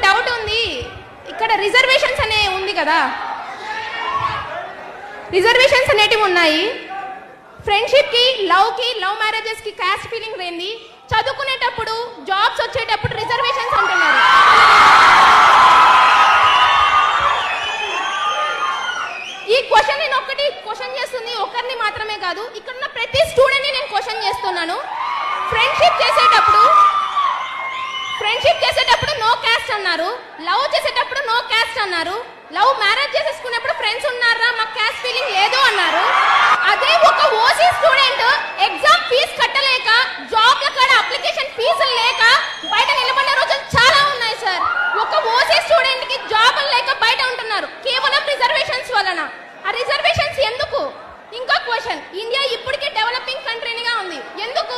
Doubt ఉంది. ఇక్కడ reservations అనే ఉంది కదా, రిజర్వేషన్స్ అనేటివి ఉన్నాయి. ఫ్రెండ్షిప్కి, లవ్ మ్యారేజెస్కి క్యాస్ట్ ఫీలింగ్ లేని చదువుకునేటప్పుడు, జాబ్స్ వచ్చేటప్పుడు రిజర్వేషన్స్ అంటున్నారు. ఈ క్వశ్చన్ నేను ఒక్కటి క్వశ్చన్ చేస్తుంది, ఒకరిని మాత్రమే కాదు, ఇక్కడ ఉన్న ప్రతి స్టూడెంట్ని నేను క్వశ్చన్ చేస్తున్నాను. ఫ్రెండ్షిప్ చేసేటప్పుడు నో క్యాస్ట్ అన్నారు, లవ్ చేసేటప్పుడు నో క్యాస్ట్ అన్నారు, లవ్ మ్యారేజ్ చేసేసుకునేప్పుడు ఫ్రెండ్స్ ఉన్నారా మాకు క్యాస్ట్ ఫీలింగ్ లేదు అన్నారు. అదే ఒక ఓసీ స్టూడెంట్ ఎగ్జామ్ ఫీజు కట్టలేక, జాబ్ల కాడ అప్లికేషన్ ఫీజులు లేక బయట నిలబడిన రోజులు చాలా ఉన్నాయి సార్. ఒక ఓసీ స్టూడెంట్ కి జాబులు లేక బయట ఉంటున్నారు కేవలం రిజర్వేషన్స్ వలన. ఆ రిజర్వేషన్స్ ఎందుకు? ఇంకో క్వశ్చన్, ఇండియా ఇప్పటికే డెవలపింగ్ కంట్రీగా ఉంది, ఎందుకు?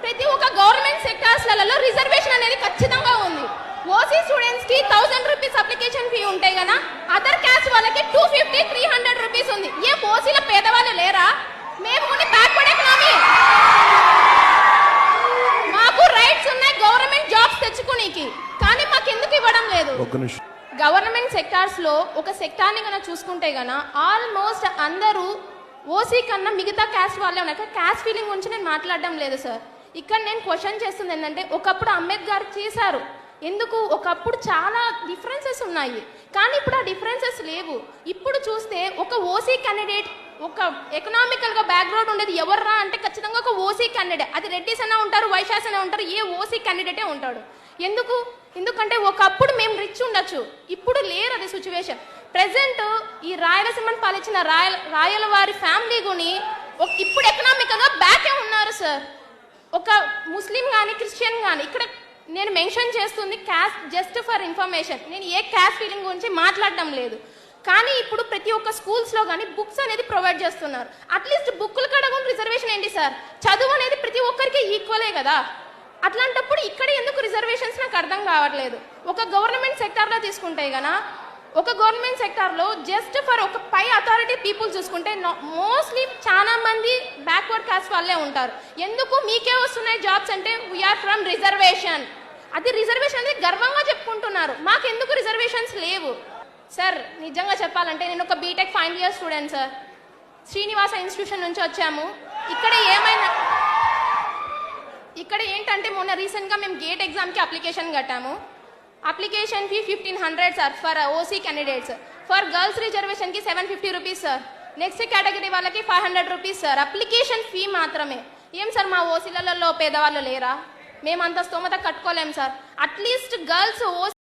ప్రతి ఒక్క గవర్నమెంట్ సెక్టార్స్లలో రిజర్వేషన్ అనేది ఖచ్చితంగా ఉంది. ఓసీ స్టూడెంట్స్ కి 1000 రూపీస్ అప్లికేషన్ ఫీ ఉంటాయి కదా, అదర్ క్యాస్ట్ వాళ్ళకి 250-300 రూపీస్ ఉంది. ఏ ఓసీల పేదవాళ్ళు లేరా? మేము కొన్ని బ్యాక్వర్డ్ ఎకనామీ, మాకు రైట్స్ ఉన్నాయి గవర్నమెంట్ జాబ్స్ తెచ్చుకునేకి, కానీ మాకు ఎందుకు ఇవ్వడం లేదు? గవర్నమెంట్ సెక్టార్స్ లో ఒక సెక్టార్ ని కనుక చూసుకుంటే గన ఆల్మోస్ట్ అందరూ ఓసీ కన్నా మిగతా క్యాస్ట్ వాళ్ళే ఉన్నాయి. క్యాస్ట్ ఫీలింగ్ గురించి నేను మాట్లాడడం లేదు సార్. ఇక్కడ నేను క్వశ్చన్ చేస్తుంది ఏంటంటే, ఒకప్పుడు అంబేద్కర్ చేశారు, ఎందుకు? ఒకప్పుడు చాలా డిఫరెన్సెస్ ఉన్నాయి, కానీ ఇప్పుడు ఆ డిఫరెన్సెస్ లేవు. ఇప్పుడు చూస్తే ఒక ఓసీ క్యాండిడేట్, ఒక ఎకనామికల్గా బ్యాక్గ్రౌండ్ ఉండేది ఎవర్రా అంటే ఖచ్చితంగా ఒక ఓసీ క్యాండిడేట్. అది రెడ్డిస్ అయినా ఉంటారు, వైశ్యాస్ అయినా ఉంటారు, ఏ ఓసీ క్యాండిడేటే ఉంటాడు. ఎందుకంటే ఒకప్పుడు మేము రిచ్ ఉండొచ్చు, ఇప్పుడు లేరు అది సిచ్యువేషన్. ప్రెసెంట్ ఈ రాయలసీమను పాలించిన రాయల వారి ఫ్యామిలీ గుని ఇప్పుడు ఎకనామికల్గా బ్యాకే ఉన్నారు సార్. ఒక ముస్లిం కానీ క్రిస్టియన్ కానీ, ఇక్కడ నేను మెన్షన్ చేస్తుంది క్యాస్ట్ జస్ట్ ఫర్ ఇన్ఫర్మేషన్, నేను ఏ క్యాస్ట్ ఫీలింగ్ గురించి మాట్లాడడం లేదు. కానీ ఇప్పుడు ప్రతి ఒక్క స్కూల్స్లో కానీ బుక్స్ అనేది ప్రొవైడ్ చేస్తున్నారు. అట్లీస్ట్ బుక్కులు కడగని రిజర్వేషన్ ఏంటి సార్? చదువు అనేది ప్రతి ఒక్కరికి ఈక్వలే కదా. అట్లాంటప్పుడు ఇక్కడ ఎందుకు రిజర్వేషన్స్ నాకు అర్థం కావట్లేదు. ఒక గవర్నమెంట్ సెక్టార్లో తీసుకుంటే గనా, ఒక గవర్నమెంట్ సెక్టార్లో జస్ట్ ఫర్ ఒక పై అథారిటీ పీపుల్ చూసుకుంటే మోస్ట్లీ చాలా మంది బ్యాక్వర్డ్ కాస్ట్ వాళ్ళే ఉంటారు. ఎందుకు మీకే వస్తున్నాయి జాబ్స్ అంటే వీఆర్ ఫ్రమ్ రిజర్వేషన్. అది రిజర్వేషన్ అనేది గర్వంగా చెప్పుకుంటున్నారు, మాకెందుకు రిజర్వేషన్స్ లేవు సార్? నిజంగా చెప్పాలంటే నేను ఒక BTech final year student sir, Srinivasa institution నుంచి వచ్చాము. ఇక్కడ ఏంటంటే మొన్న రీసెంట్గా మేము గేట్ ఎగ్జామ్కి అప్లికేషన్ కట్టాము. Application fee 1500 sir for OC candidates. For girls రిజర్వేషన్కి 750 రూపీస్ సార్. నెక్స్ట్ కేటగిరీ వాళ్ళకి 500 రూపీస్ సార్. అప్లికేషన్ ఫీ మాత్రమే. ఏం సార్ మా ఓసీలలో పేదవాళ్ళు లేరా? మేమంత స్తోమత కట్టుకోలేం సార్. At least girls OC